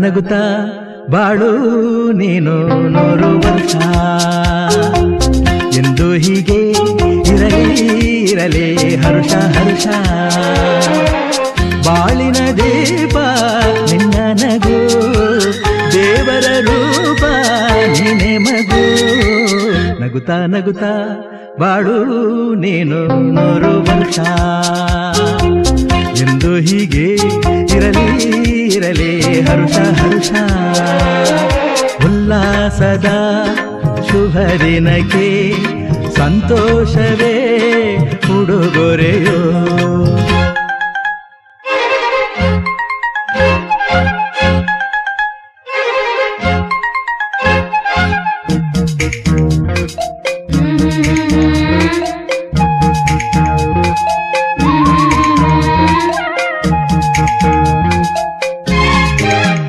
ನಗುತ್ತಾ ಬಾಳು ನೀನು 100 ವರ್ಷ ಎಂದು ಹೀಗೆ ಇರಲಿ ಹರುಷ ಹರುಷ ಬಾಳಿನ ದೀಪ ನಿನ್ನ ನಗು ದೇವರ ರೂಪ ನೀನೆ ಮಗು ನಗುತ್ತಾ ನಗುತ್ತಾ ಬಾಳು ನೀನು 100 ವರ್ಷ ಎಂದು ಹೀಗೆ ಇರಲಿ ಹರುಷ ಹರುಷ ಉಲ್ಲಾಸದ ಶುಭ ದಿನಕ್ಕೆ ಸಂತೋಷವೇ ಉಡುಗೊರೆಯೋ